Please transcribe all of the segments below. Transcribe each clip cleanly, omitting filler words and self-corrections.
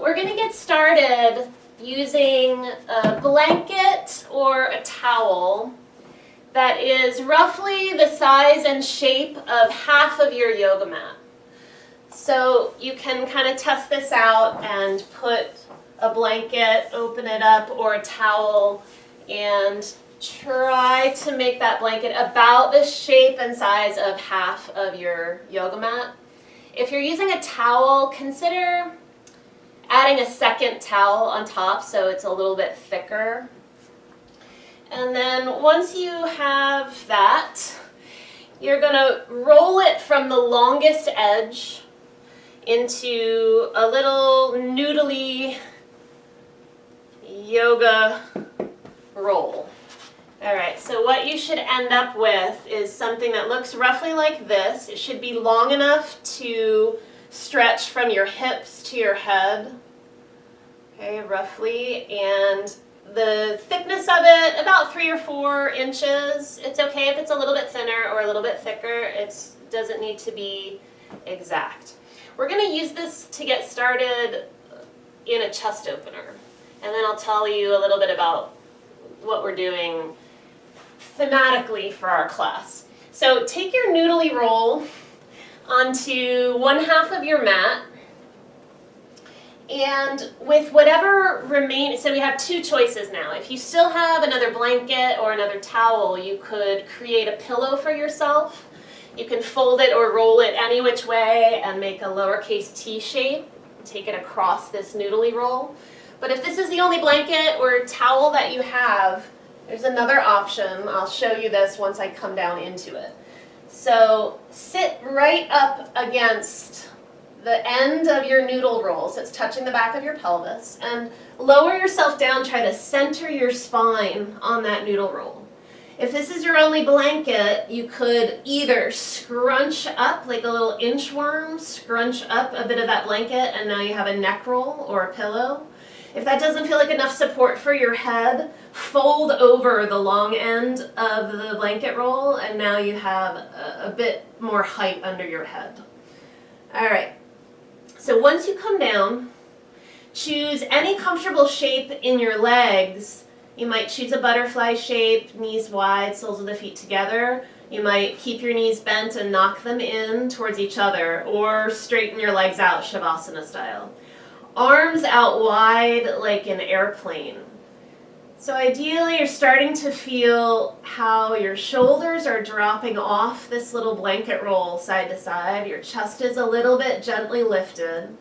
we're going to get started using a blanket or a towel that is roughly the size and shape of half of your yoga mat. So you can kind of test this out and put a blanket, open it up, or a towel, and try to make that blanket about the shape and size of half of your yoga mat. If you're using a towel, consider adding a second towel on top so it's a little bit thicker. And then once you have that, you're going to roll it from the longest edge into a little noodly yoga roll. Alright, so what you should end up with is something that looks roughly like this. It should be long enough to stretch from your hips to your head, okay, roughly, and the thickness of it, about 3 or 4 inches. It's okay if it's a little bit thinner or a little bit thicker. It doesn't need to be exact. We're going to use this to get started in a chest opener, and then I'll tell you a little bit about what we're doing thematically for our class. So take your noodly roll onto one half of your mat, and with whatever remains, so we have 2 choices now. If you still have another blanket or another towel, you could create a pillow for yourself. You can fold it or roll it any which way and make a lowercase t shape. Take it across this noodly roll. But if this is the only blanket or towel that you have, there's another option. I'll show you this once I come down into it. So sit right up against the end of your noodle roll, so it's touching the back of your pelvis, and lower yourself down. Try to center your spine on that noodle roll. If this is your only blanket, you could either scrunch up like a little inchworm, scrunch up a bit of that blanket, and now you have a neck roll or a pillow. If that doesn't feel like enough support for your head, fold over the long end of the blanket roll, and now you have a bit more height under your head. All right, so once you come down, choose any comfortable shape in your legs. You might choose a butterfly shape, knees wide, soles of the feet together. You might keep your knees bent and knock them in towards each other, or straighten your legs out, Shavasana style. Arms out wide like an airplane. So ideally you're starting to feel how your shoulders are dropping off this little blanket roll side to side. Your chest is a little bit gently lifted.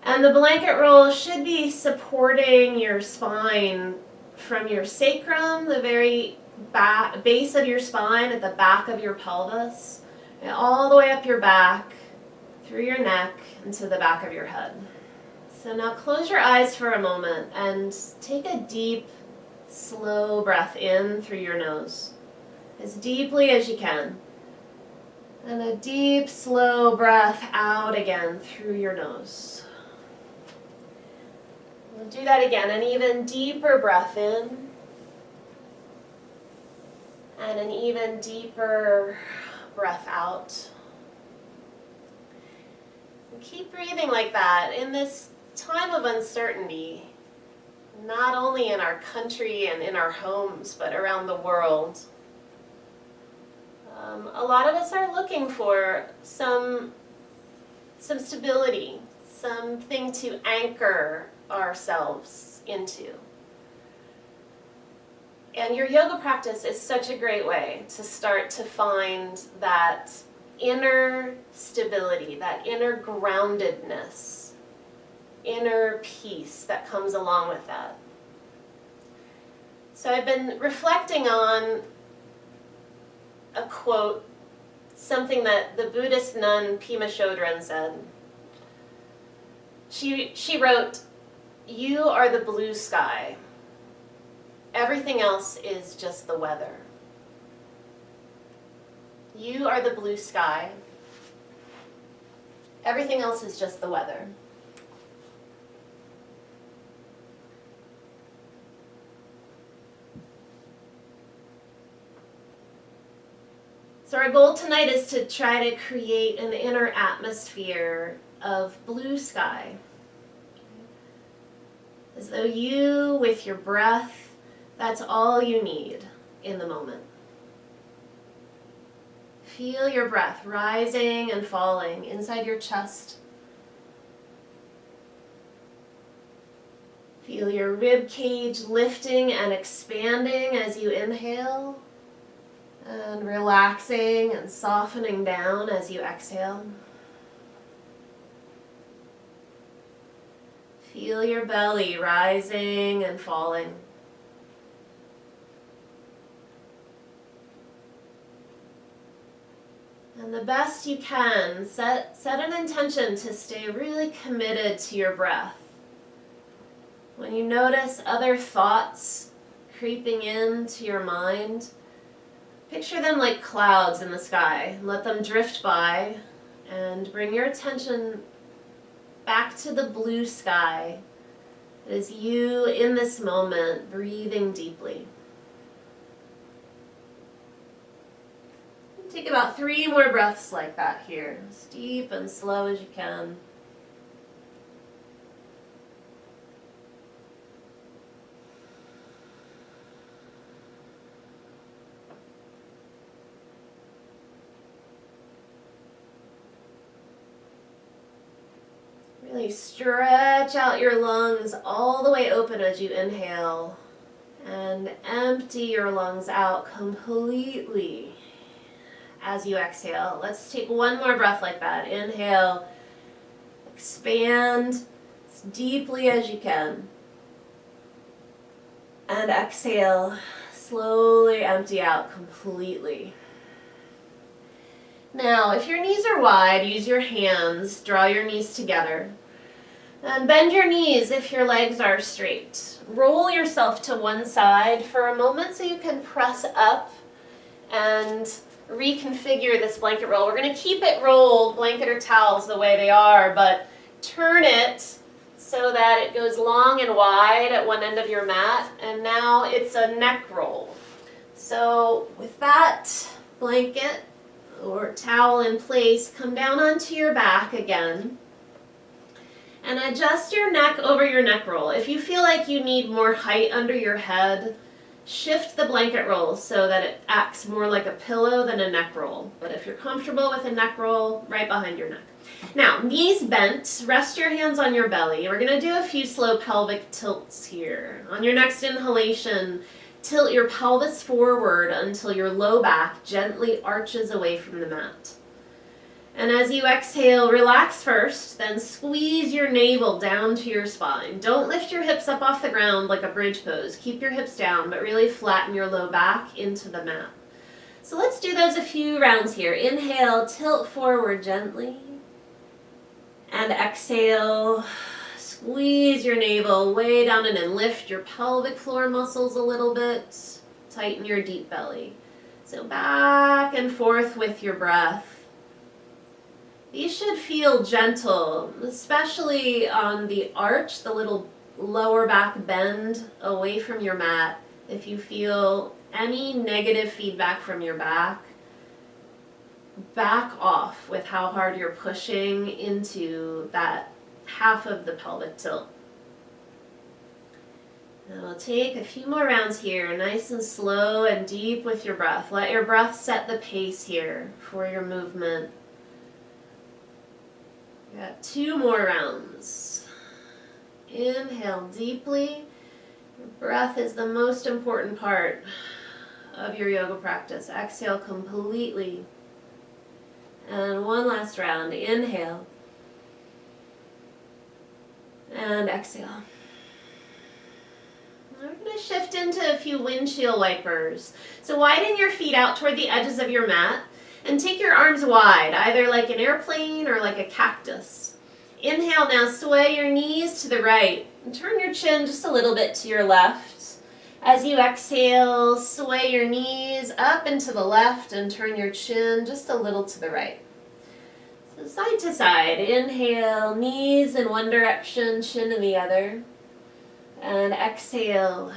And the blanket roll should be supporting your spine from your sacrum, the very base of your spine at the back of your pelvis, and all the way up your back, through your neck, into the back of your head. So now close your eyes for a moment and take a deep, slow breath in through your nose, as deeply as you can. And a deep, slow breath out again through your nose. We'll do that again, an even deeper breath in, and an even deeper breath out. Keep breathing like that in this time of uncertainty, not only in our country and in our homes, but around the world. A lot of us are looking for some stability, something to anchor ourselves into. And your yoga practice is such a great way to start to find that inner stability, that inner groundedness, inner peace that comes along with that. So I've been reflecting on a quote, something that the Buddhist nun Pema Chödrön said. She wrote, "You are the blue sky. Everything else is just the weather." You are the blue sky. Everything else is just the weather. So our goal tonight is to try to create an inner atmosphere of blue sky. As though you, with your breath, that's all you need in the moment. Feel your breath rising and falling inside your chest. Feel your rib cage lifting and expanding as you inhale, and relaxing and softening down as you exhale. Feel your belly rising and falling. And the best you can, set an intention to stay really committed to your breath. When you notice other thoughts creeping into your mind, picture them like clouds in the sky. Let them drift by and bring your attention back to the blue sky. It is you in this moment, breathing deeply. Take about 3 more breaths like that here, as deep and slow as you can. Really stretch out your lungs all the way open as you inhale, and empty your lungs out completely as you exhale. Let's take 1 more breath like that. Inhale, expand as deeply as you can. And exhale, slowly empty out completely. Now, if your knees are wide, use your hands, draw your knees together. And bend your knees if your legs are straight. Roll yourself to one side for a moment so you can press up and reconfigure this blanket roll. We're going to keep it rolled, blanket or towels, the way they are, but turn it so that it goes long and wide at one end of your mat, and now it's a neck roll. So with that blanket or towel in place, come down onto your back again and adjust your neck over your neck roll. If you feel like you need more height under your head, shift the blanket roll so that it acts more like a pillow than a neck roll. But if you're comfortable with a neck roll, right behind your neck. Now, knees bent, rest your hands on your belly. We're going to do a few slow pelvic tilts here. On your next inhalation, tilt your pelvis forward until your low back gently arches away from the mat. And as you exhale, relax first, then squeeze your navel down to your spine. Don't lift your hips up off the ground like a bridge pose. Keep your hips down, but really flatten your low back into the mat. So let's do those a few rounds here. Inhale, tilt forward gently. And exhale, squeeze your navel way down and in. Lift your pelvic floor muscles a little bit. Tighten your deep belly. So back and forth with your breath. You should feel gentle, especially on the arch, the little lower back bend away from your mat. If you feel any negative feedback from your back, back off with how hard you're pushing into that half of the pelvic tilt. Now we'll take a few more rounds here, nice and slow and deep with your breath. Let your breath set the pace here for your movement. We got 2 more rounds. Inhale deeply. Your breath is the most important part of your yoga practice. Exhale completely. And 1 last round. Inhale. And exhale. We're going to shift into a few windshield wipers. So widen your feet out toward the edges of your mat. And take your arms wide, either like an airplane or like a cactus. Inhale now, sway your knees to the right. And turn your chin just a little bit to your left. As you exhale, sway your knees up and to the left and turn your chin just a little to the right. So side to side, inhale, knees in one direction, chin in the other. And exhale,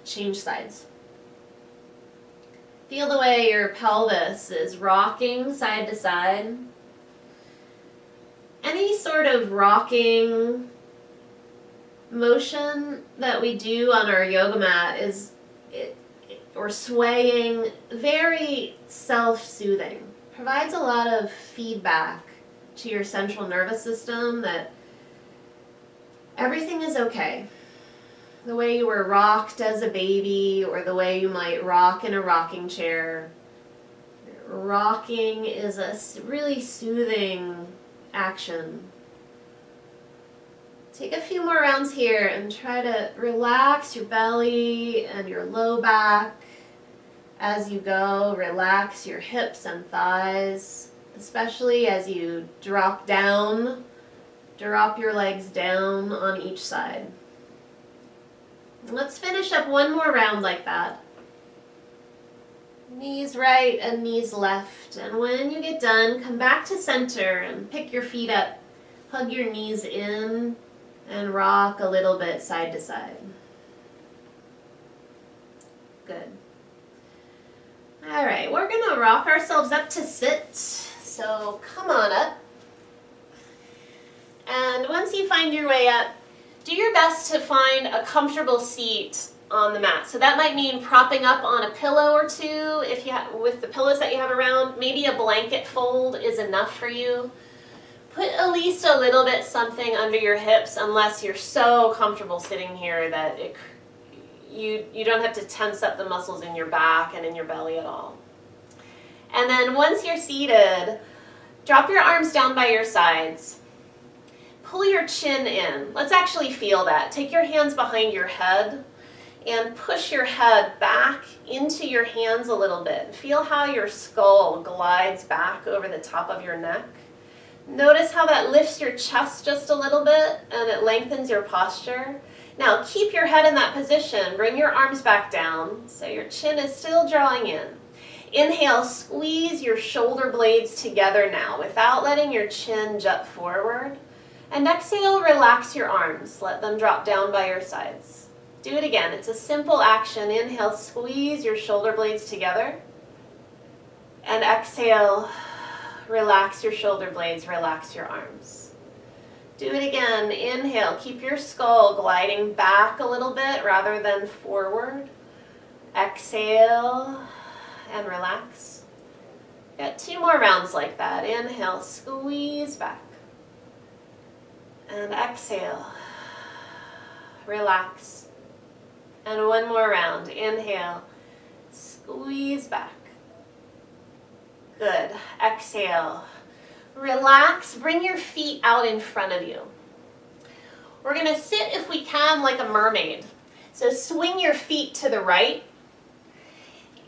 change sides. Feel the way your pelvis is rocking side to side. any sort of rocking motion that we do on our yoga mat or swaying, very self-soothing. Provides a lot of feedback to your central nervous system that everything is okay. The way you were rocked as a baby, or the way you might rock in a rocking chair. Rocking is a really soothing action. Take a few more rounds here and try to relax your belly and your low back as you go. Relax your hips and thighs, especially as you drop down. Drop your legs down on each side. Let's finish up one more round like that. Knees right and knees left. And when you get done, come back to center and pick your feet up. Hug your knees in and rock a little bit side to side. Good. All right, we're going to rock ourselves up to sit. So come on up. And once you find your way up, do your best to find a comfortable seat on the mat. So that might mean propping up on a pillow or two if you with the pillows that you have around. Maybe a blanket fold is enough for you. Put at least a little bit something under your hips, unless you're so comfortable sitting here that you don't have to tense up the muscles in your back and in your belly at all. And then once you're seated, drop your arms down by your sides. Pull your chin in. Let's actually feel that. Take your hands behind your head and push your head back into your hands a little bit. Feel how your skull glides back over the top of your neck. Notice how that lifts your chest just a little bit and it lengthens your posture. Now keep your head in that position. Bring your arms back down so your chin is still drawing in. Inhale, squeeze your shoulder blades together now without letting your chin jut forward. And exhale, relax your arms. Let them drop down by your sides. Do it again. It's a simple action. Inhale, squeeze your shoulder blades together. And exhale, relax your shoulder blades, relax your arms. Do it again. Inhale, keep your skull gliding back a little bit rather than forward. Exhale and relax. Got 2 more rounds like that. Inhale, squeeze back. And exhale, relax. And 1 more round. Inhale, squeeze back. Good. Exhale, relax. Bring your feet out in front of you. We're going to sit, if we can, like a mermaid. So swing your feet to the right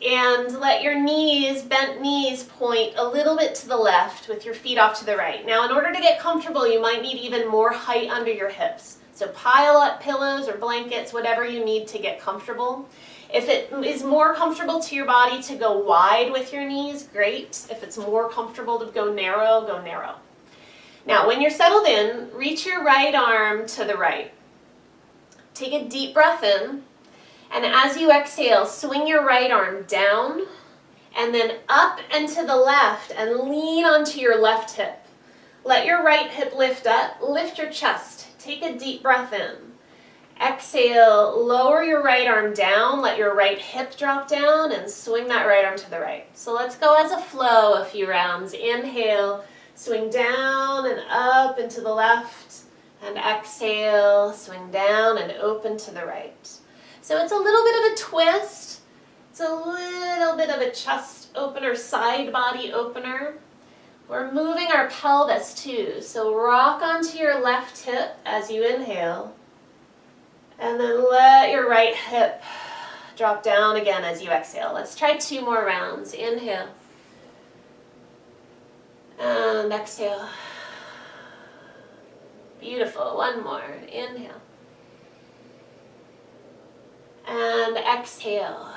and let your knees, bent knees, point a little bit to the left with your feet off to the right. Now, in order to get comfortable, you might need even more height under your hips. So pile up pillows or blankets, whatever you need to get comfortable. If it is more comfortable to your body to go wide with your knees, great. If it's more comfortable to go narrow, go narrow. Now, when you're settled in, reach your right arm to the right. Take a deep breath in. And as you exhale, swing your right arm down and then up and to the left and lean onto your left hip. Let your right hip lift up, lift your chest. Take a deep breath in. Exhale, lower your right arm down, let your right hip drop down and swing that right arm to the right. So let's go as a flow a few rounds. Inhale, swing down and up and to the left, and exhale, swing down and open to the right. So it's a little bit of a twist. It's a little bit of a chest opener, side body opener. We're moving our pelvis too. So rock onto your left hip as you inhale. And then let your right hip drop down again as you exhale. Let's try 2 more rounds. Inhale. And exhale. Beautiful. 1 more. Inhale. And exhale.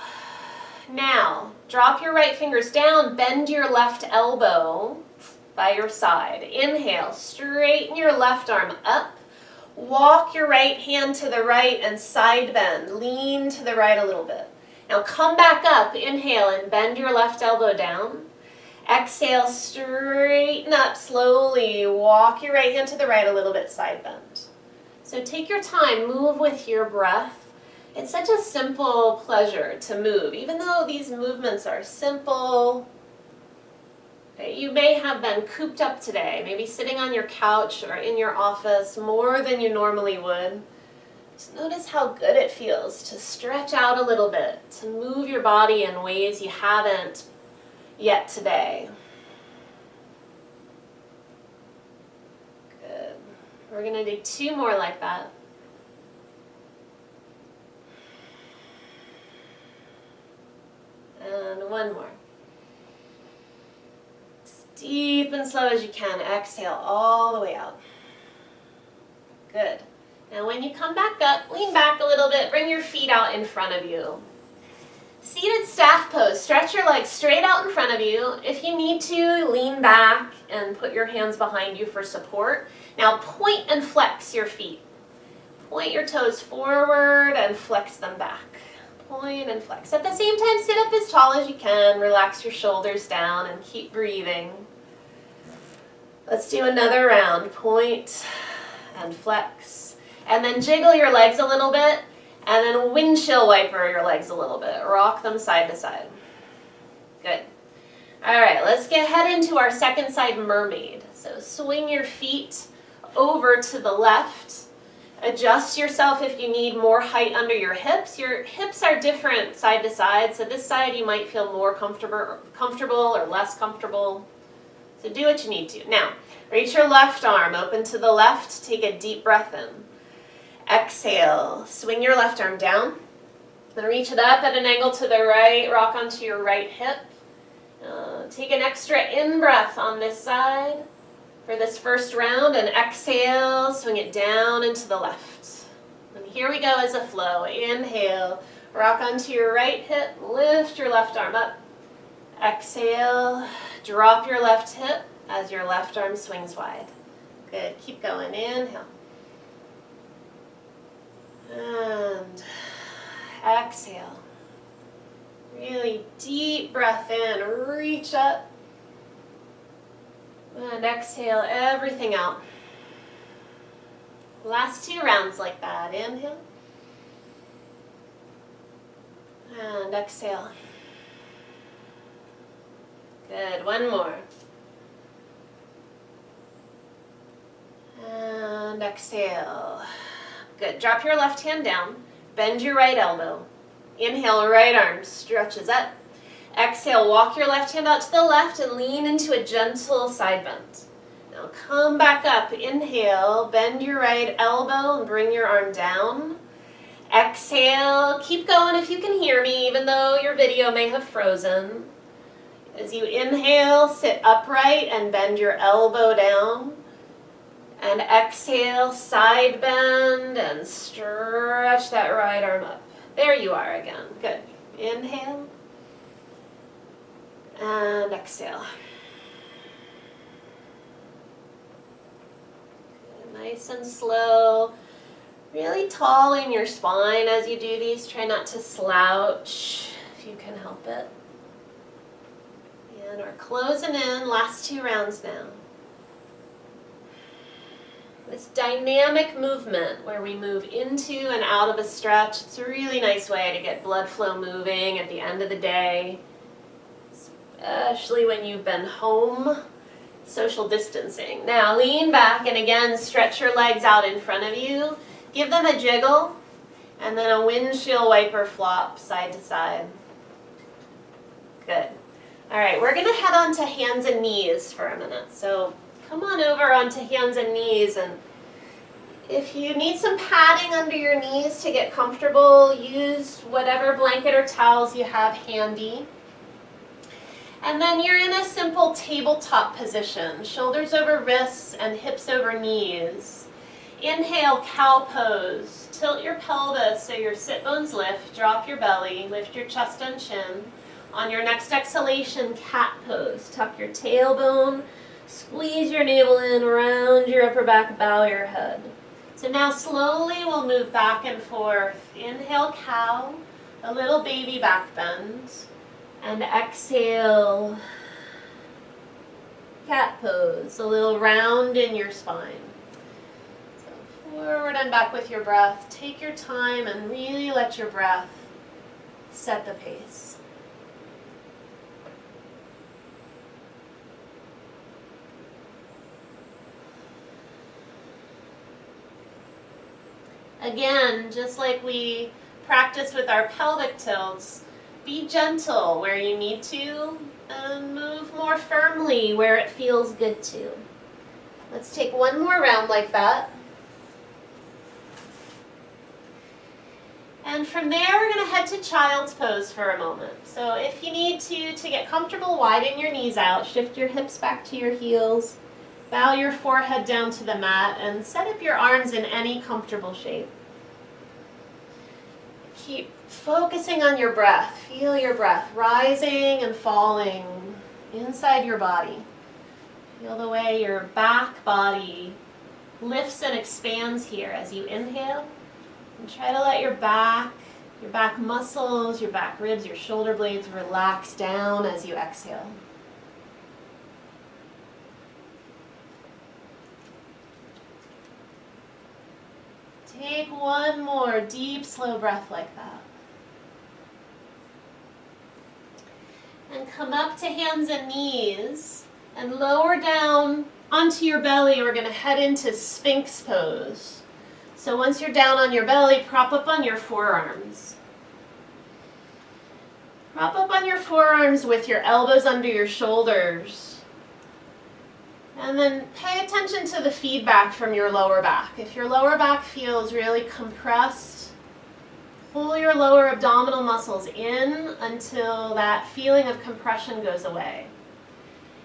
Now, drop your right fingers down, bend your left elbow by your side. Inhale, straighten your left arm up, walk your right hand to the right and side bend. Lean to the right a little bit. Now come back up, inhale and bend your left elbow down. Exhale, straighten up slowly. Walk your right hand to the right a little bit, side bend. So take your time, move with your breath. It's such a simple pleasure to move. Even though these movements are simple, you may have been cooped up today, maybe sitting on your couch or in your office more than you normally would. Just notice how good it feels to stretch out a little bit, to move your body in ways you haven't yet today. Good. We're going to do 2 more like that. And 1 more. As deep and slow as you can. Exhale all the way out. Good. Now when you come back up, lean back a little bit. Bring your feet out in front of you. Seated staff pose. Stretch your legs straight out in front of you. If you need to, lean back and put your hands behind you for support. Now point and flex your feet. Point your toes forward and flex them back. Point and flex. At the same time, sit up as tall as you can. Relax your shoulders down and keep breathing. Let's do another round. Point and flex. And then jiggle your legs a little bit. And then windshield wiper your legs a little bit. Rock them side to side. Good. All right, let's head into our second side mermaid. So swing your feet over to the left. Adjust yourself if you need more height under your hips. Your hips are different side to side, so this side you might feel more comfortable or less comfortable. So do what you need to. Now, reach your left arm open to the left. Take a deep breath in. Exhale, swing your left arm down, then reach it up at an angle to the right, rock onto your right hip. Take an extra in-breath on this side for this first round, and exhale, swing it down and to the left. And here we go as a flow. Inhale, rock onto your right hip, lift your left arm up. Exhale, drop your left hip as your left arm swings wide. Good, keep going, inhale. And exhale. Really deep breath in, reach up. And exhale everything out. Last 2 rounds like that. Inhale. And exhale. Good, 1 more. And exhale. Good. Drop your left hand down. Bend your right elbow. Inhale, right arm stretches up. Exhale, walk your left hand out to the left and lean into a gentle side bend. Now come back up. Inhale, bend your right elbow and bring your arm down. Exhale, keep going if you can hear me, even though your video may have frozen. As you inhale, sit upright and bend your elbow down. And exhale, side bend, and stretch that right arm up. There you are again. Good. Inhale. And exhale. Good. Nice and slow. Really tall in your spine as you do these. Try not to slouch if you can help it. And we're closing in. Last 2 rounds now. This dynamic movement where we move into and out of a stretch, it's a really nice way to get blood flow moving at the end of the day, especially when you've been home social distancing. Now lean back and again stretch your legs out in front of you. Give them a jiggle and then a windshield wiper flop side to side. Good. All right, we're going to head on to hands and knees for a minute. So come on over onto hands and knees, and if you need some padding under your knees to get comfortable, use whatever blanket or towels you have handy. And then you're in a simple tabletop position, shoulders over wrists and hips over knees. Inhale, cow pose. Tilt your pelvis so your sit bones lift, drop your belly, lift your chest and chin. On your next exhalation, cat pose. Tuck your tailbone, squeeze your navel in, round your upper back, bow your head. So now slowly we'll move back and forth. Inhale, cow, a little baby back bend. And exhale, Cat pose, a little round in your spine. So forward and back with your breath. Take your time and really let your breath set the pace. Again, just like we practiced with our pelvic tilts, be gentle where you need to and move more firmly where it feels good to. Let's take one more round like that. And from there, we're going to head to child's pose for a moment. So if you need to get comfortable, widen your knees out, shift your hips back to your heels, bow your forehead down to the mat, and set up your arms in any comfortable shape. Keep focusing on your breath. Feel your breath rising and falling inside your body. Feel the way your back body lifts and expands here as you inhale. And try to let your back muscles, your back ribs, your shoulder blades relax down as you exhale. Take one more deep, slow breath like that. And come up to hands and knees and lower down onto your belly. We're going to head into Sphinx pose. So once you're down on your belly, prop up on your forearms. Prop up on your forearms with your elbows under your shoulders. And then pay attention to the feedback from your lower back. If your lower back feels really compressed, pull your lower abdominal muscles in until that feeling of compression goes away.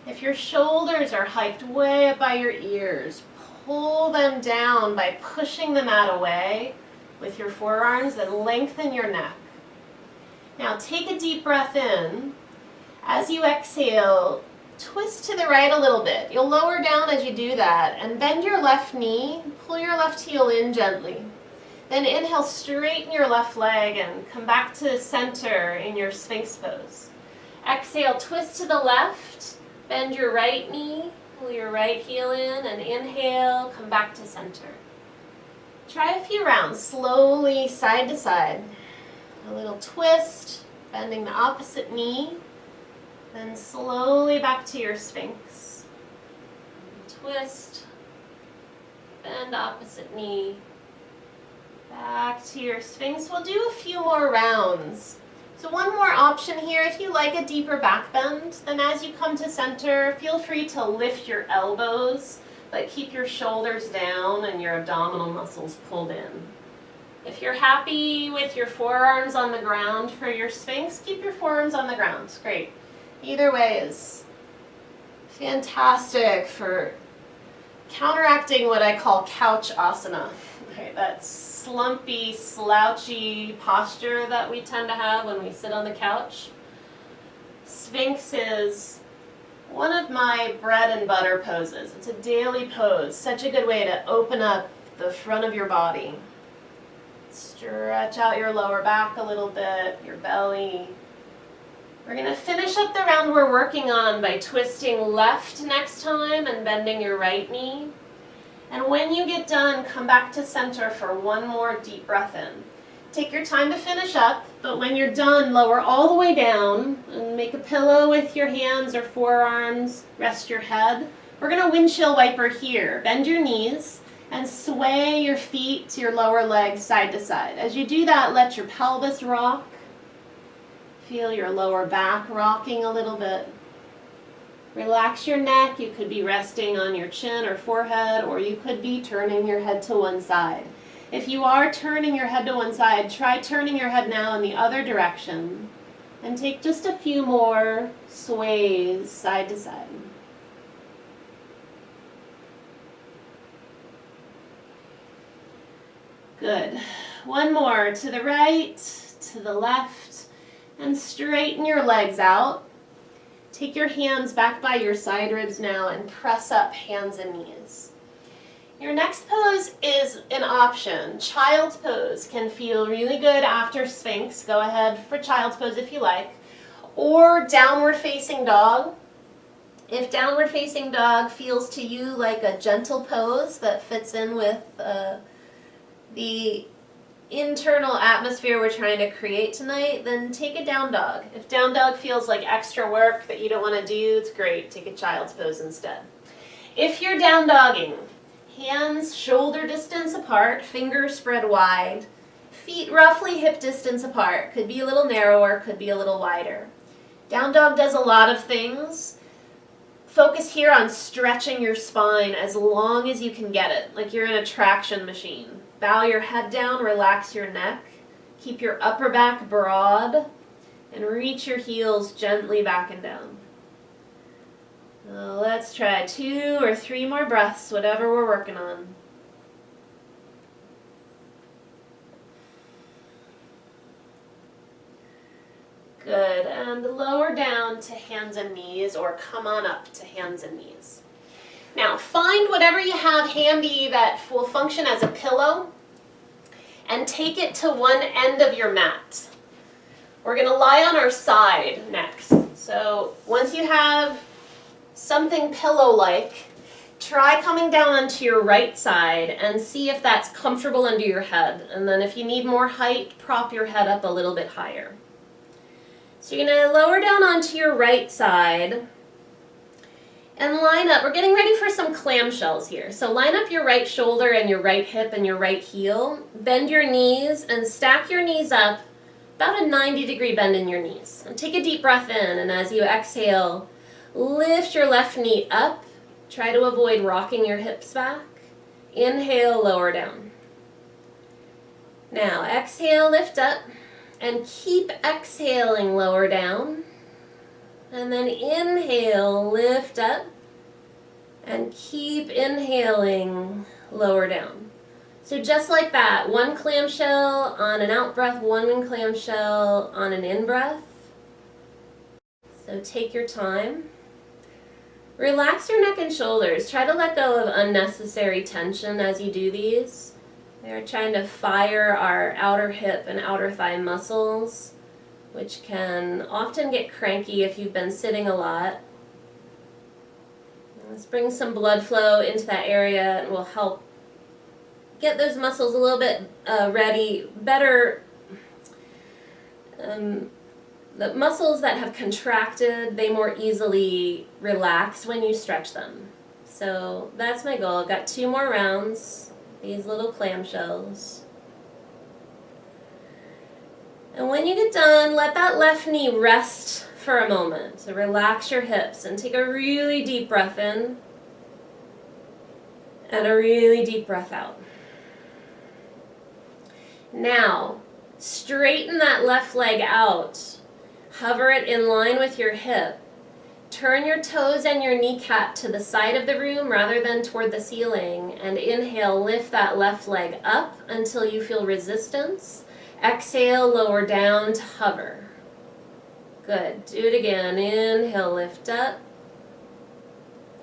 If your shoulders are hiked way up by your ears, pull them down by pushing the mat away with your forearms and lengthen your neck. Now take a deep breath in. As you exhale, twist to the right a little bit. You'll lower down as you do that and bend your left knee, pull your left heel in gently. Then inhale, straighten your left leg and come back to center in your Sphinx pose. Exhale, twist to the left, bend your right knee, pull your right heel in and inhale, come back to center. Try a few rounds, slowly side to side. A little twist, bending the opposite knee. Then slowly back to your Sphinx. Twist, bend opposite knee. Back to your Sphinx. We'll do a few more rounds. So one more option here, if you like a deeper back bend, then as you come to center, feel free to lift your elbows, but keep your shoulders down and your abdominal muscles pulled in. If you're happy with your forearms on the ground for your Sphinx, keep your forearms on the ground. Great. Either way is fantastic for counteracting what I call couch asana. Okay, that's slumpy, slouchy posture that we tend to have when we sit on the couch. Sphinx is one of my bread and butter poses. It's a daily pose. Such a good way to open up the front of your body. Stretch out your lower back a little bit, your belly. We're going to finish up the round we're working on by twisting left next time and bending your right knee. And when you get done, come back to center for one more deep breath in. Take your time to finish up, but when you're done, lower all the way down and make a pillow with your hands or forearms. Rest your head. We're going to windshield wiper here. Bend your knees and sway your feet to your lower legs side to side. As you do that, let your pelvis rock. Feel your lower back rocking a little bit. Relax your neck. You could be resting on your chin or forehead, or you could be turning your head to one side. If you are turning your head to one side, try turning your head now in the other direction and take just a few more sways side to side. Good. One more to the right, to the left, and straighten your legs out. Take your hands back by your side ribs now and press up hands and knees. Your next pose is an option. Child's pose can feel really good after Sphinx. Go ahead for child's pose if you like. Or downward facing dog. If downward facing dog feels to you like a gentle pose that fits in with the internal atmosphere we're trying to create tonight, then take a down dog. If down dog feels like extra work that you don't want to do, it's great. Take a child's pose instead. If you're down dogging, hands shoulder distance apart, fingers spread wide, feet roughly hip distance apart. Could be a little narrower, could be a little wider. Down dog does a lot of things. Focus here on stretching your spine as long as you can get it, like you're in a traction machine. Bow your head down, relax your neck, keep your upper back broad, and reach your heels gently back and down. Now let's try 2 or 3 more breaths, whatever we're working on. Good, and lower down to hands and knees, or come on up to hands and knees. Now find whatever you have handy that will function as a pillow and take it to one end of your mat. We're going to lie on our side next. So once you have something pillow-like, try coming down onto your right side and see if that's comfortable under your head. And then if you need more height, prop your head up a little bit higher. So you're going to lower down onto your right side and line up. We're getting ready for some clamshells here. So line up your right shoulder and your right hip and your right heel. Bend your knees and stack your knees up, about a 90-degree bend in your knees. And take a deep breath in, and as you exhale, lift your left knee up. Try to avoid rocking your hips back. Inhale, lower down. Now exhale, lift up. And keep exhaling, lower down. And then inhale, lift up. And keep inhaling, lower down. So just like that, one clamshell on an out breath, one clamshell on an in breath. So take your time. Relax your neck and shoulders. Try to let go of unnecessary tension as you do these. We're trying to fire our outer hip and outer thigh muscles, which can often get cranky if you've been sitting a lot. Let's bring some blood flow into that area, and will help get those muscles a little bit ready, better. The muscles that have contracted, they more easily relax when you stretch them. So that's my goal. I've got 2 more rounds. These little clamshells. And when you get done, let that left knee rest for a moment. So relax your hips and take a really deep breath in and a really deep breath out. Now, straighten that left leg out. Hover it in line with your hip. Turn your toes and your kneecap to the side of the room rather than toward the ceiling. And inhale, lift that left leg up until you feel resistance. Exhale, lower down to hover. Good. Do it again. Inhale, lift up.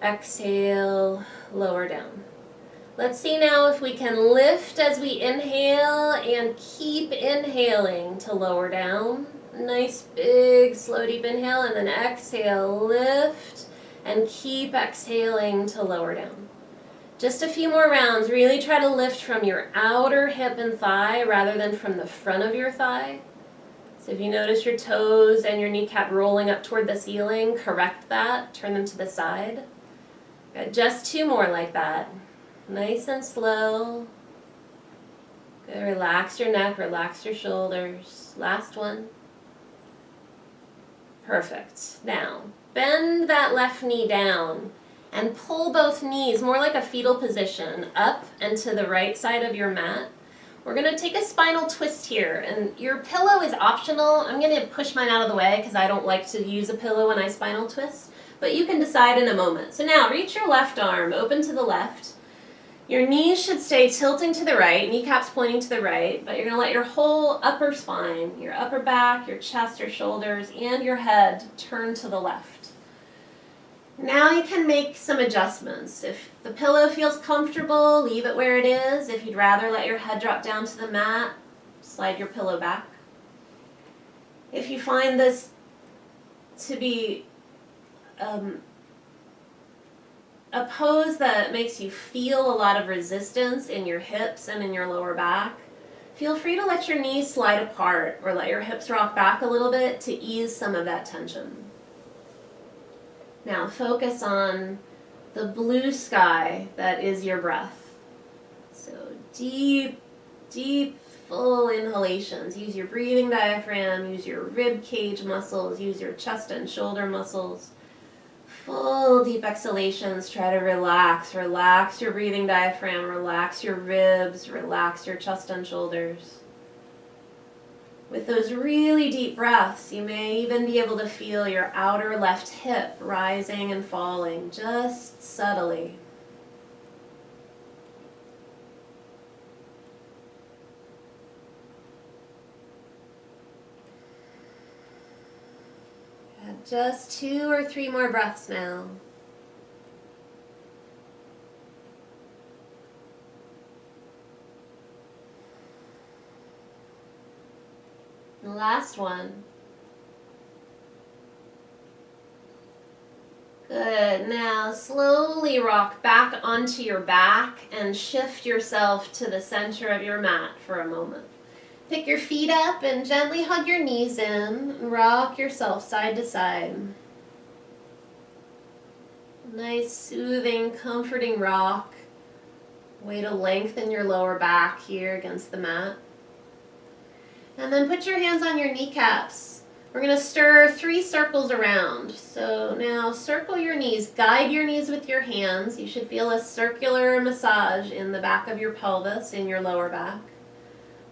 Exhale, lower down. Let's see now if we can lift as we inhale and keep inhaling to lower down. Nice big slow deep inhale, and then exhale, lift, and keep exhaling to lower down. Just a few more rounds. Really try to lift from your outer hip and thigh rather than from the front of your thigh. So if you notice your toes and your kneecap rolling up toward the ceiling, correct that. Turn them to the side. Got just 2 more like that. Nice and slow. Good. Relax your neck, relax your shoulders. Last one. Perfect. Now, bend that left knee down and pull both knees, more like a fetal position, up and to the right side of your mat. We're going to take a spinal twist here, and your pillow is optional. I'm going to push mine out of the way because I don't like to use a pillow when I spinal twist, but you can decide in a moment. So now, reach your left arm open to the left. Your knees should stay tilting to the right, kneecaps pointing to the right, but you're going to let your whole upper spine, your upper back, your chest, your shoulders, and your head turn to the left. Now you can make some adjustments. If the pillow feels comfortable, leave it where it is. If you'd rather let your head drop down to the mat, slide your pillow back. If you find this to be a pose that makes you feel a lot of resistance in your hips and in your lower back, feel free to let your knees slide apart or let your hips rock back a little bit to ease some of that tension. Now focus on the blue sky that is your breath. So deep, deep, full inhalations. Use your breathing diaphragm, use your rib cage muscles, use your chest and shoulder muscles. Full deep exhalations, try to relax. Relax your breathing diaphragm, relax your ribs, relax your chest and shoulders. With those really deep breaths, you may even be able to feel your outer left hip rising and falling just subtly. Just 2 or 3 more breaths now. The last one. Good. Now slowly rock back onto your back and shift yourself to the center of your mat for a moment. Pick your feet up and gently hug your knees in. Rock yourself side to side. Nice, soothing, comforting rock. Way to lengthen your lower back here against the mat. And then put your hands on your kneecaps. We're going to stir 3 circles around. So now circle your knees. Guide your knees with your hands. You should feel a circular massage in the back of your pelvis, in your lower back.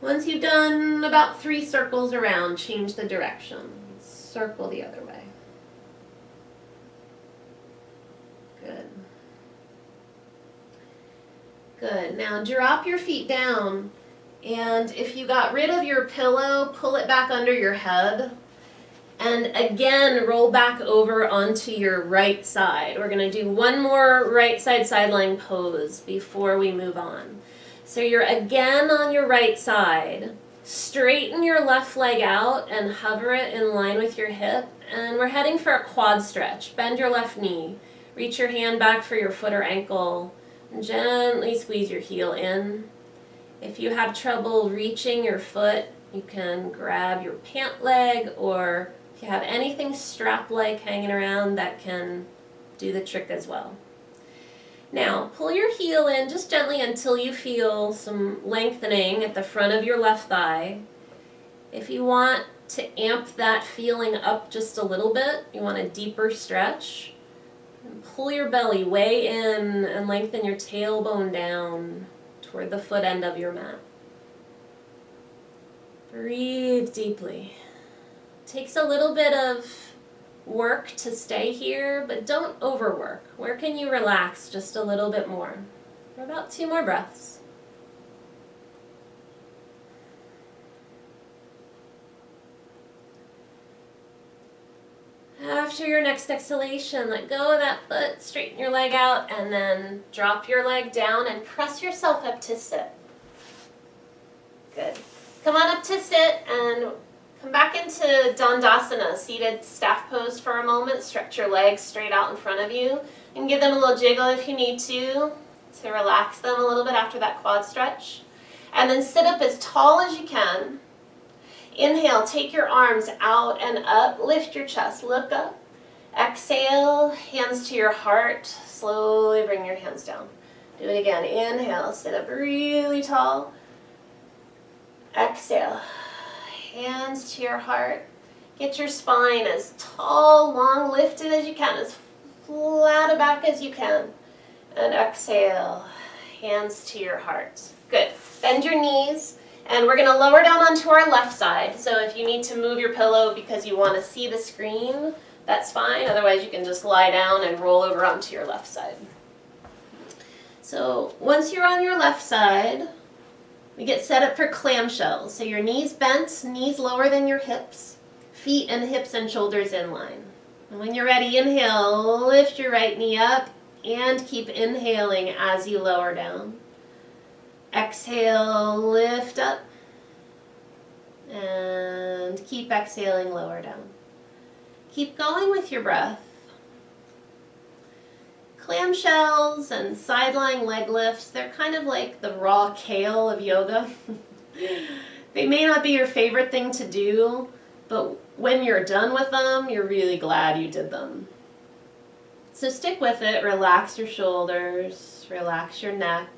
Once you've done about 3 circles around, change the direction. Circle the other way. Good. Good. Now drop your feet down, and if you got rid of your pillow, pull it back under your head. And again, roll back over onto your right side. We're going to do one more right side lying pose before we move on. So you're again on your right side. Straighten your left leg out and hover it in line with your hip. And we're heading for a quad stretch. Bend your left knee. Reach your hand back for your foot or ankle. And gently squeeze your heel in. If you have trouble reaching your foot, you can grab your pant leg, or if you have anything strap-like hanging around, that can do the trick as well. Now, pull your heel in just gently until you feel some lengthening at the front of your left thigh. If you want to amp that feeling up just a little bit, you want a deeper stretch, and pull your belly way in and lengthen your tailbone down toward the foot end of your mat. Breathe deeply. Takes a little bit of work to stay here, but don't overwork. Where can you relax just a little bit more? For about 2 more breaths. After your next exhalation, let go of that foot, straighten your leg out, and then drop your leg down and press yourself up to sit. Good. Come on up to sit and come back into Dandasana, seated staff pose for a moment. Stretch your legs straight out in front of you and give them a little jiggle if you need to relax them a little bit after that quad stretch. And then sit up as tall as you can. Inhale, take your arms out and up, lift your chest, look up. Exhale, hands to your heart, slowly bring your hands down. Do it again, inhale, sit up really tall. Exhale, hands to your heart. Get your spine as tall, long, lifted as you can, as flat back as you can. And exhale, hands to your heart. Good. Bend your knees, and we're going to lower down onto our left side. So if you need to move your pillow because you want to see the screen, that's fine. Otherwise, you can just lie down and roll over onto your left side. So once you're on your left side, we get set up for clamshells. So your knees bent, knees lower than your hips, feet and hips and shoulders in line. And when you're ready, inhale, lift your right knee up and keep inhaling as you lower down. Exhale, lift up and keep exhaling, lower down. Keep going with your breath. Clamshells and side-lying leg lifts, they're kind of like the raw kale of yoga. They may not be your favorite thing to do, but when you're done with them, you're really glad you did them. So stick with it, relax your shoulders, relax your neck.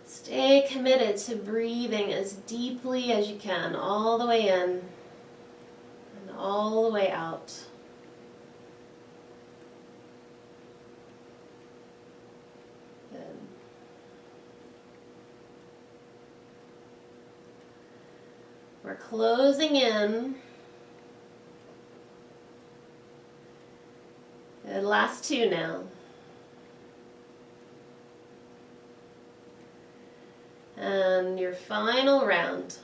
Stay committed to breathing as deeply as you can, all the way in and all the way out. Good. We're closing in. Good, last two now. And your final round.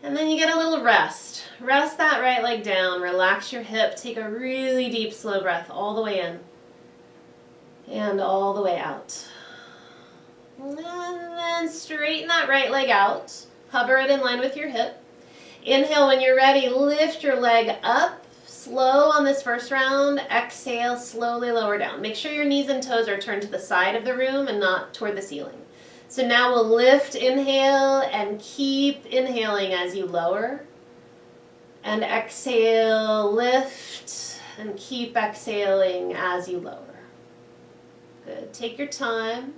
And then you get a little rest. Rest that right leg down, relax your hip, take a really deep slow breath all the way in and all the way out. And then straighten that right leg out, hover it in line with your hip. Inhale when you're ready, lift your leg up, slow on this first round, exhale, slowly lower down. Make sure your knees and toes are turned to the side of the room and not toward the ceiling. So now we'll lift, inhale, and keep inhaling as you lower. And exhale, lift, and keep exhaling as you lower. Good. Take your time.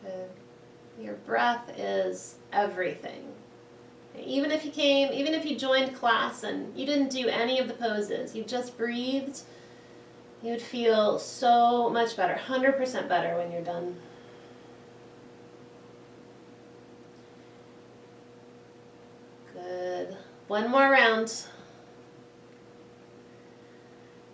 Good. Your breath is everything. Even if you joined class and you didn't do any of the poses, you just breathed, you would feel so much better, 100% better when you're done. Good. One more round.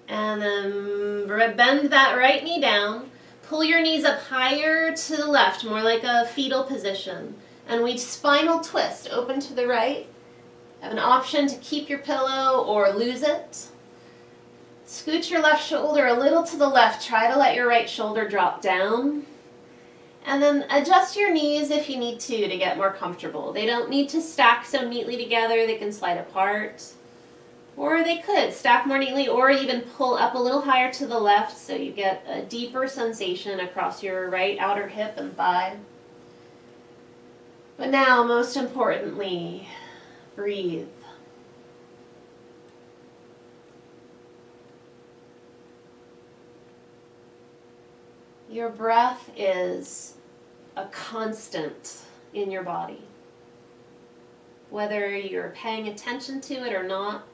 And then bend that right knee down. Pull your knees up higher to the left, more like a fetal position. And we spinal twist, open to the right. Have an option to keep your pillow or lose it. Scoot your left shoulder a little to the left. Try to let your right shoulder drop down. And then adjust your knees if you need to get more comfortable. They don't need to stack so neatly together. They can slide apart. Or they could stack more neatly or even pull up a little higher to the left so you get a deeper sensation across your right outer hip and thigh. But now, most importantly, breathe. Your breath is a constant in your body. Whether you're paying attention to it or not,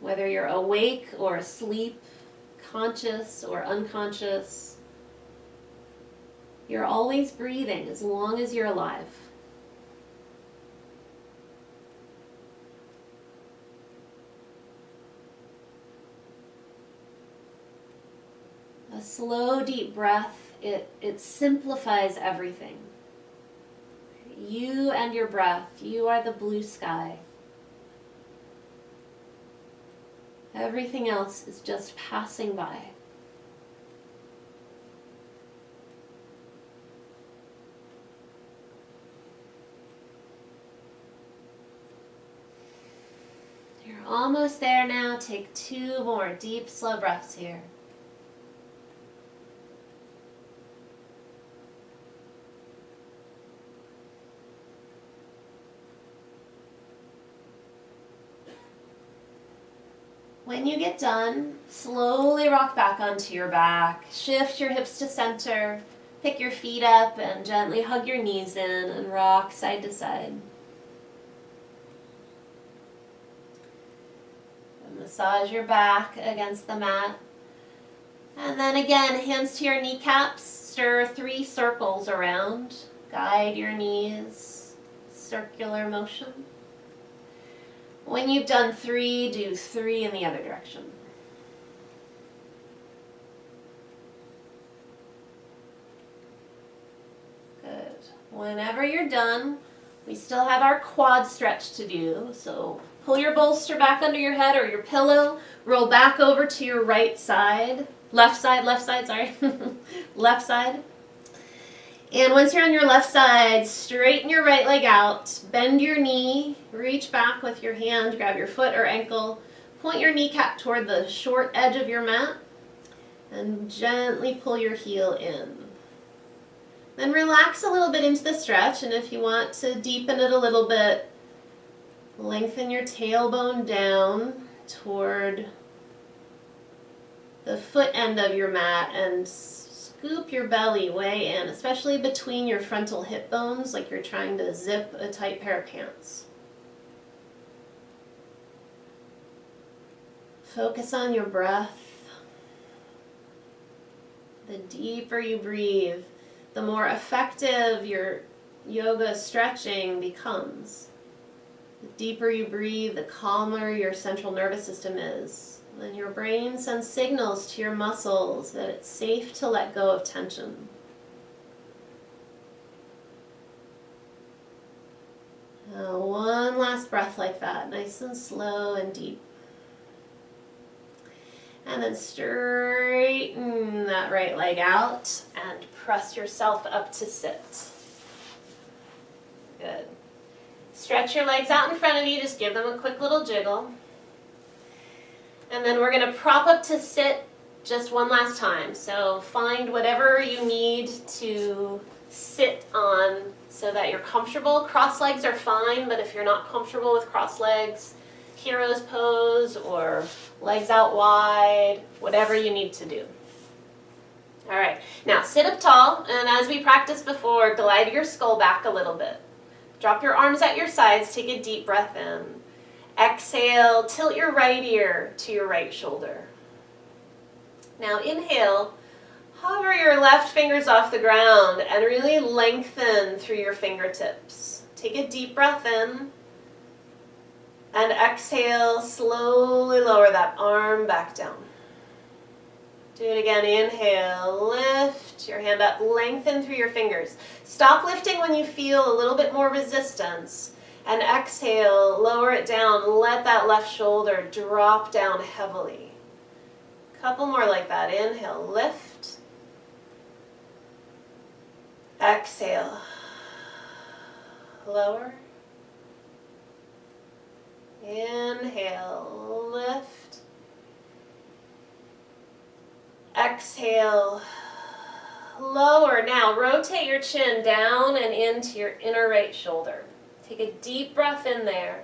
whether you're awake or asleep, conscious or unconscious, you're always breathing as long as you're alive. A slow, deep breath, it simplifies everything. You and your breath, you are the blue sky. Everything else is just passing by. You're almost there now. Take two more deep, slow breaths here. When you get done, slowly rock back onto your back. Shift your hips to center. Pick your feet up and gently hug your knees in and rock side to side. And massage your back against the mat. And then again, hands to your kneecaps. Stir 3 circles around. Guide your knees. Circular motion. When you've done 3, do 3 in the other direction. Good. Whenever you're done, we still have our quad stretch to do. So pull your bolster back under your head or your pillow. Roll back over to your right side. Left side, sorry. Left side. And once you're on your left side, straighten your right leg out, bend your knee, reach back with your hand, grab your foot or ankle, point your kneecap toward the short edge of your mat, and gently pull your heel in. Then relax a little bit into the stretch, and if you want to deepen it a little bit, lengthen your tailbone down toward the foot end of your mat and scoop your belly way in, especially between your frontal hip bones, like you're trying to zip a tight pair of pants. Focus on your breath. The deeper you breathe, the more effective your yoga stretching becomes. The deeper you breathe, the calmer your central nervous system is. And your brain sends signals to your muscles that it's safe to let go of tension. Now, one last breath like that, nice and slow and deep. And then straighten that right leg out and press yourself up to sit. Good. Stretch your legs out in front of you, just give them a quick little jiggle. And then we're going to prop up to sit just one last time. So find whatever you need to sit on so that you're comfortable. Cross legs are fine, but if you're not comfortable with cross legs, hero's pose or legs out wide, whatever you need to do. All right, now sit up tall, and as we practiced before, glide your skull back a little bit. Drop your arms at your sides, take a deep breath in. Exhale, tilt your right ear to your right shoulder. Now inhale, hover your left fingers off the ground and really lengthen through your fingertips. Take a deep breath in. And exhale, slowly lower that arm back down. Do it again. Inhale, lift your hand up, lengthen through your fingers. Stop lifting when you feel a little bit more resistance. And exhale, lower it down. Let that left shoulder drop down heavily. Couple more like that. Inhale, lift. Exhale, lower. Inhale, lift. Exhale, lower. Now rotate your chin down and into your inner right shoulder. Take a deep breath in there.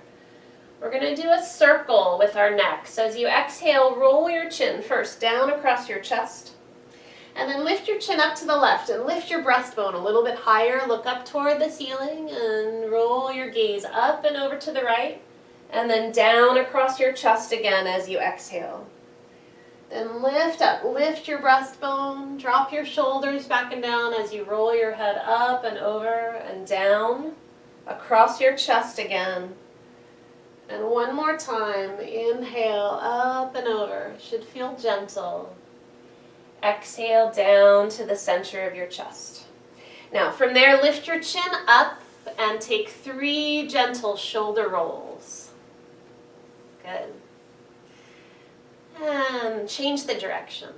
We're going to do a circle with our neck. So as you exhale, roll your chin first down across your chest. And then lift your chin up to the left and lift your breastbone a little bit higher. Look up toward the ceiling and roll your gaze up and over to the right. And then down across your chest again as you exhale. Then lift up, lift your breastbone, drop your shoulders back and down as you roll your head up and over and down across your chest again. And one more time, inhale up and over, should feel gentle. Exhale down to the center of your chest. Now from there, lift your chin up and take 3 gentle shoulder rolls. Good. And change the direction.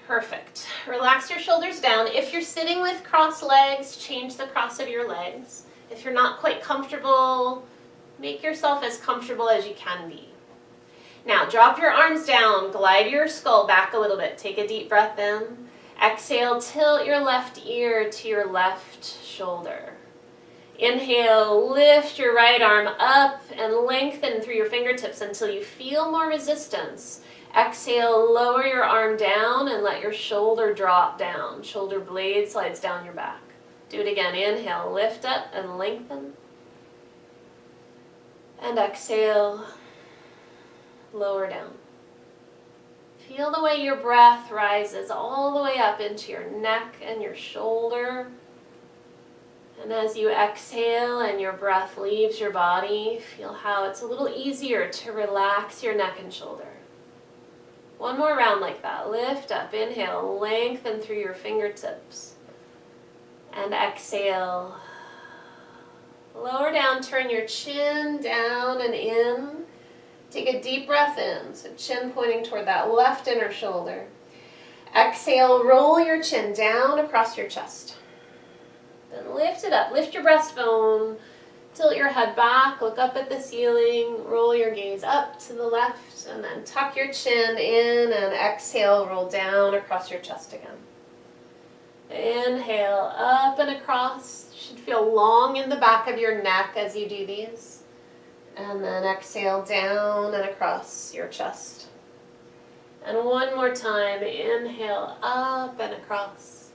Perfect. Relax your shoulders down. If you're sitting with crossed legs, change the cross of your legs. If you're not quite comfortable, make yourself as comfortable as you can be. Now drop your arms down, glide your skull back a little bit. Take a deep breath in. Exhale, tilt your left ear to your left shoulder. Inhale, lift your right arm up and lengthen through your fingertips until you feel more resistance. Exhale, lower your arm down and let your shoulder drop down. Shoulder blade slides down your back. Do it again. Inhale, lift up and lengthen. And exhale, lower down. Feel the way your breath rises all the way up into your neck and your shoulder. And as you exhale and your breath leaves your body, feel how it's a little easier to relax your neck and shoulder. One more round like that. Lift up, inhale, lengthen through your fingertips. And exhale. Lower down, turn your chin down and in. Take a deep breath in, so chin pointing toward that left inner shoulder. Exhale, roll your chin down across your chest. Then lift it up, lift your breastbone, tilt your head back, look up at the ceiling, roll your gaze up to the left, and then tuck your chin in and exhale, roll down across your chest again. Inhale, up and across. You should feel long in the back of your neck as you do these. And then exhale down and across your chest. And one more time, inhale up and across.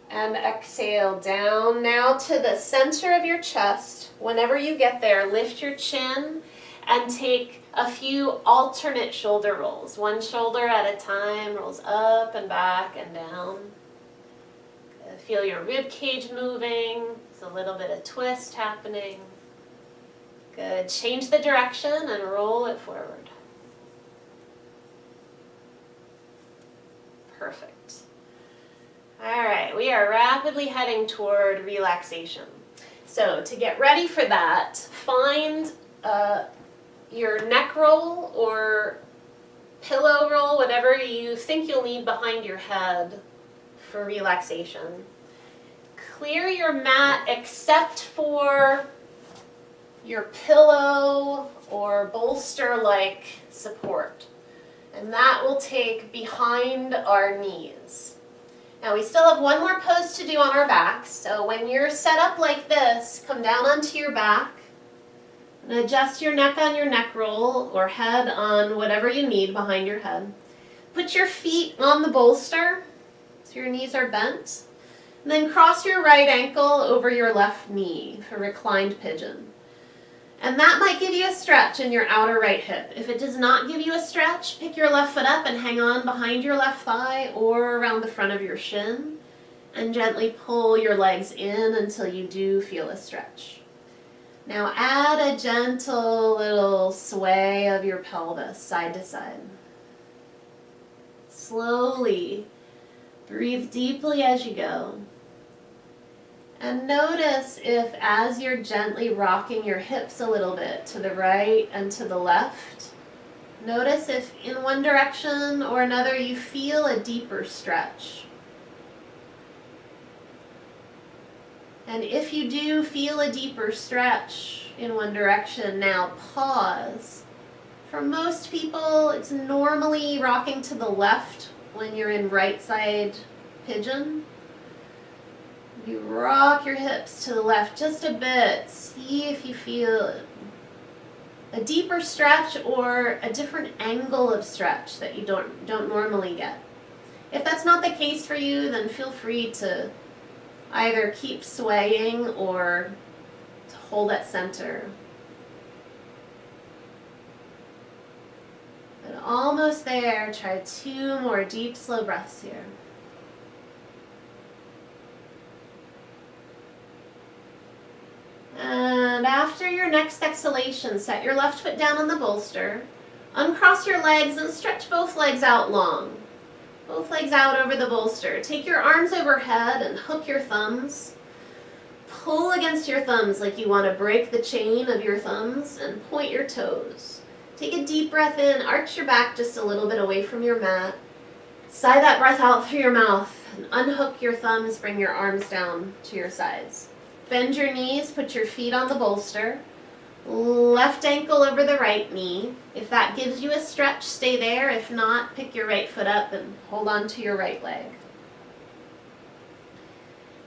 And exhale down now to the center of your chest. Whenever you get there, lift your chin and take a few alternate shoulder rolls. One shoulder at a time, rolls up and back and down. Feel your rib cage moving. There's a little bit of twist happening. Good. Change the direction and roll it forward. Perfect. All right, we are rapidly heading toward relaxation. So to get ready for that, find your neck roll or pillow roll, whatever you think you'll need behind your head for relaxation. Clear your mat except for your pillow or bolster-like support. And that will take behind our knees. Now we still have one more pose to do on our backs. So when you're set up like this, come down onto your back and adjust your neck on your neck roll or head on whatever you need behind your head. Put your feet on the bolster so your knees are bent. And then cross your right ankle over your left knee for reclined pigeon. And that might give you a stretch in your outer right hip. If it does not give you a stretch, pick your left foot up and hang on behind your left thigh or around the front of your shin. And gently pull your legs in until you do feel a stretch. Now add a gentle little sway of your pelvis side to side. Slowly breathe deeply as you go. And notice if, as you're gently rocking your hips a little bit to the right and to the left, notice if in one direction or another you feel a deeper stretch. And if you do feel a deeper stretch in one direction, now pause. For most people, it's normally rocking to the left when you're in right side pigeon. You rock your hips to the left just a bit. See if you feel a deeper stretch or a different angle of stretch that you don't normally get. If that's not the case for you, then feel free to either keep swaying or to hold at center. But almost there. Try 2 more deep, slow breaths here. And after your next exhalation, set your left foot down on the bolster, uncross your legs and stretch both legs out long. Both legs out over the bolster. Take your arms overhead and hook your thumbs. Pull against your thumbs like you want to break the chain of your thumbs and point your toes. Take a deep breath in, arch your back just a little bit away from your mat. Sigh that breath out through your mouth and unhook your thumbs, bring your arms down to your sides. Bend your knees, put your feet on the bolster. Left ankle over the right knee. If that gives you a stretch, stay there. If not, pick your right foot up and hold on to your right leg.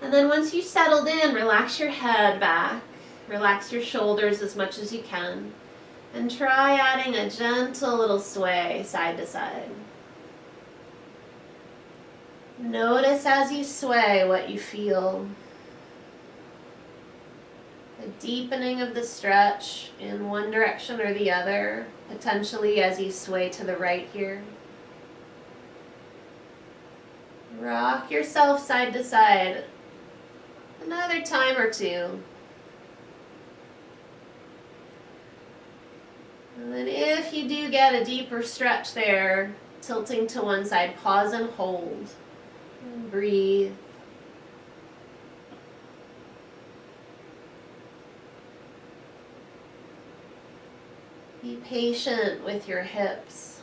And then once you settled in, relax your head back. Relax your shoulders as much as you can. And try adding a gentle little sway side to side. Notice as you sway what you feel. A deepening of the stretch in one direction or the other, potentially as you sway to the right here. Rock yourself side to side another time or two. And then if you do get a deeper stretch there, tilting to one side, pause and hold. And breathe. Be patient with your hips.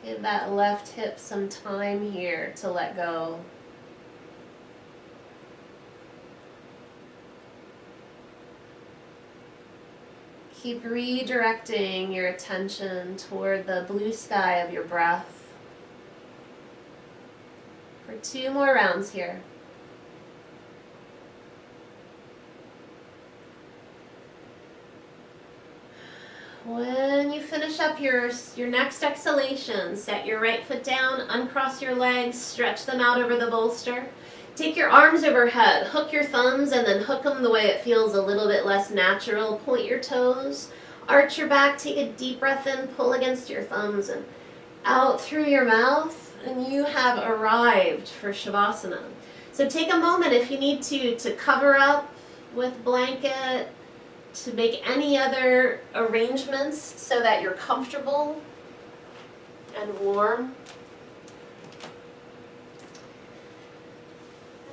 Give that left hip some time here to let go. Keep redirecting your attention toward the blue sky of your breath. For 2 more rounds here. When you finish up your next exhalation, set your right foot down, uncross your legs, stretch them out over the bolster. Take your arms overhead, hook your thumbs, and then hook them the way it feels a little bit less natural. Point your toes, arch your back, take a deep breath in, pull against your thumbs, and out through your mouth, and you have arrived for Shavasana. So take a moment if you need to cover up with blanket, to make any other arrangements so that you're comfortable and warm.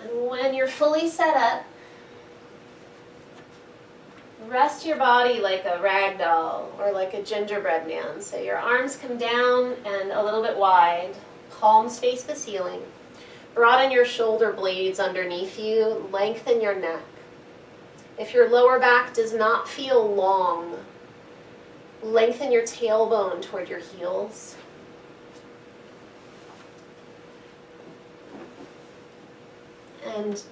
And when you're fully set up, rest your body like a rag doll or like a gingerbread man. So your arms come down and a little bit wide, palms face the ceiling. Broaden your shoulder blades underneath you, lengthen your neck. If your lower back does not feel long, lengthen your tailbone toward your heels. And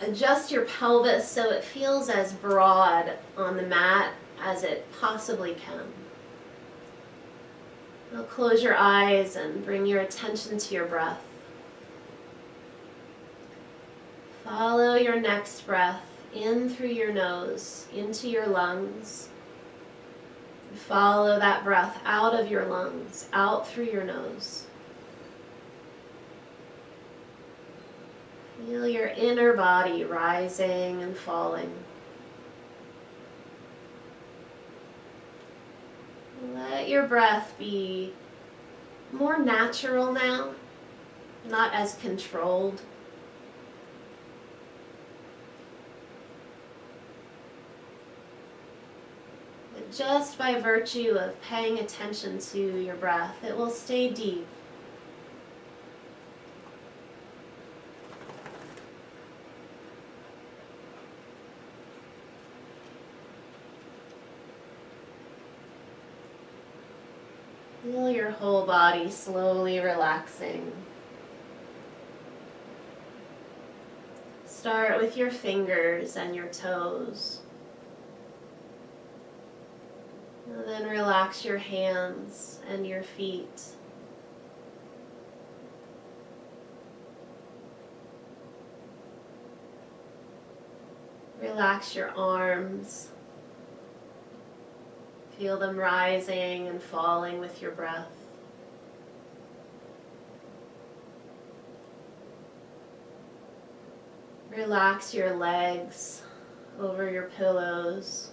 adjust your pelvis so it feels as broad on the mat as it possibly can. Now close your eyes and bring your attention to your breath. Follow your next breath in through your nose, into your lungs. Follow that breath out of your lungs, out through your nose. Feel your inner body rising and falling. Let your breath be more natural now, not as controlled. But just by virtue of paying attention to your breath, it will stay deep. Feel your whole body slowly relaxing. Start with your fingers and your toes. And then relax your hands and your feet. Relax your arms. Feel them rising and falling with your breath. Relax your legs over your pillows.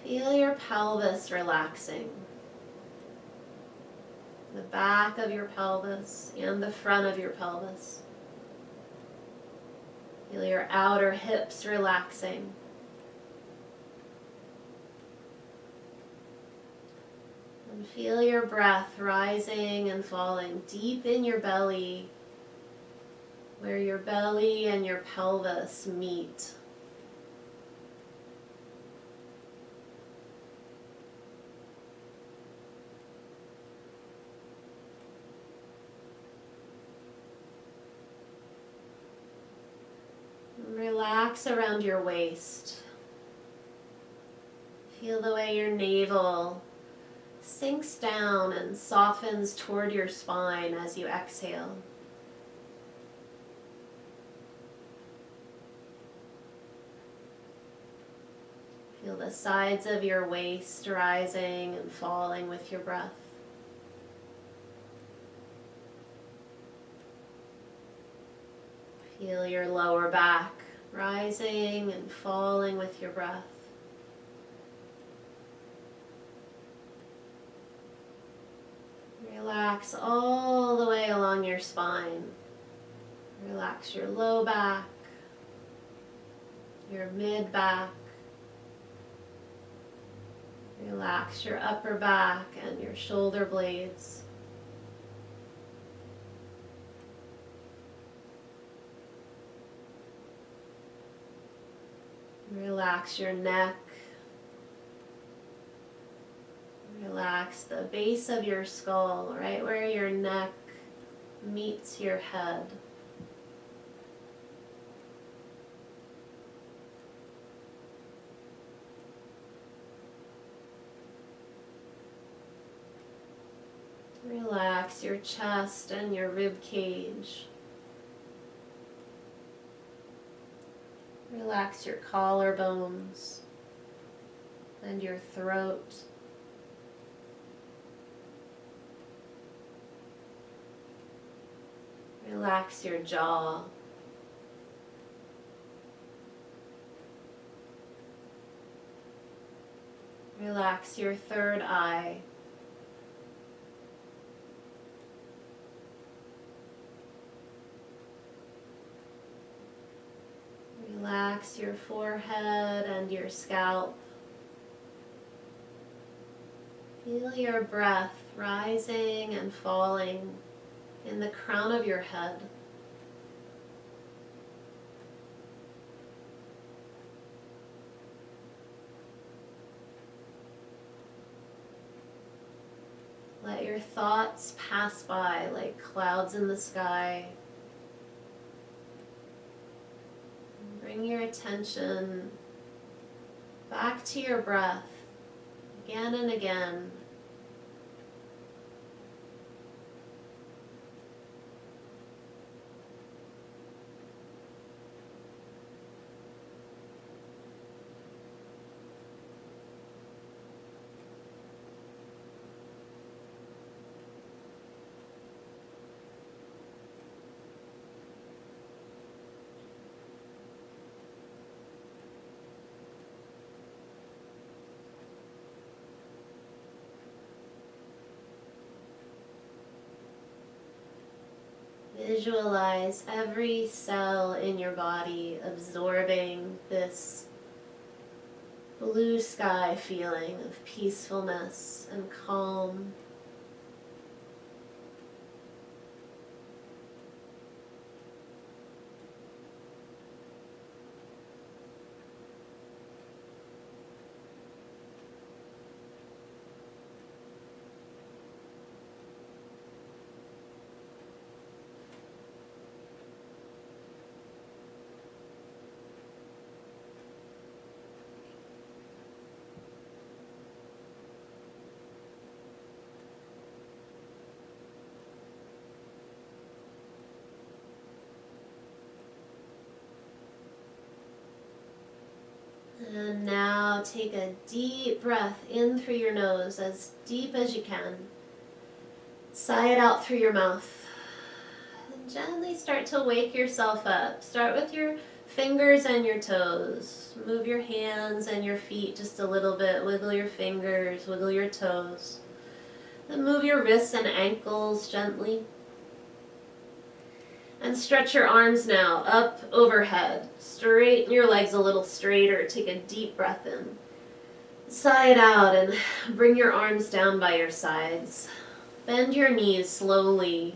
Feel your pelvis relaxing. The back of your pelvis and the front of your pelvis. Feel your outer hips relaxing. And feel your breath rising and falling deep in your belly, where your belly and your pelvis meet. Relax around your waist. Feel the way your navel sinks down and softens toward your spine as you exhale. Feel the sides of your waist rising and falling with your breath. Feel your lower back rising and falling with your breath. Relax all the way along your spine. Relax your low back, your mid back. Relax your upper back and your shoulder blades. Relax your neck. Relax the base of your skull, right where your neck meets your head. Relax your chest and your rib cage. Relax your collarbones and your throat. Relax your jaw. Relax your third eye. Relax your forehead and your scalp. Feel your breath rising and falling in the crown of your head. Let your thoughts pass by like clouds in the sky. Bring your attention back to your breath again and again. Visualize every cell in your body absorbing this blue sky feeling of peacefulness and calm. And now take a deep breath in through your nose, as deep as you can. Sigh it out through your mouth. And gently start to wake yourself up. Start with your fingers and your toes. Move your hands and your feet just a little bit. Wiggle your fingers, wiggle your toes. Then move your wrists and ankles gently. And stretch your arms now up overhead. Straighten your legs a little straighter. Take a deep breath in. Sigh it out and bring your arms down by your sides. Bend your knees slowly.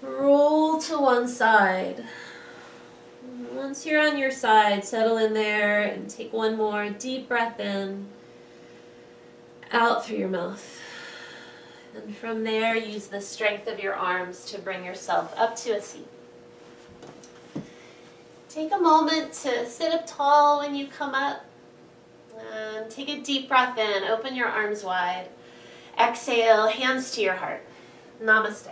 Roll to one side. Once you're on your side, settle in there and take one more deep breath in. Out through your mouth. And from there, use the strength of your arms to bring yourself up to a seat. Take a moment to sit up tall when you come up. And take a deep breath in. Open your arms wide. Exhale, hands to your heart. Namaste.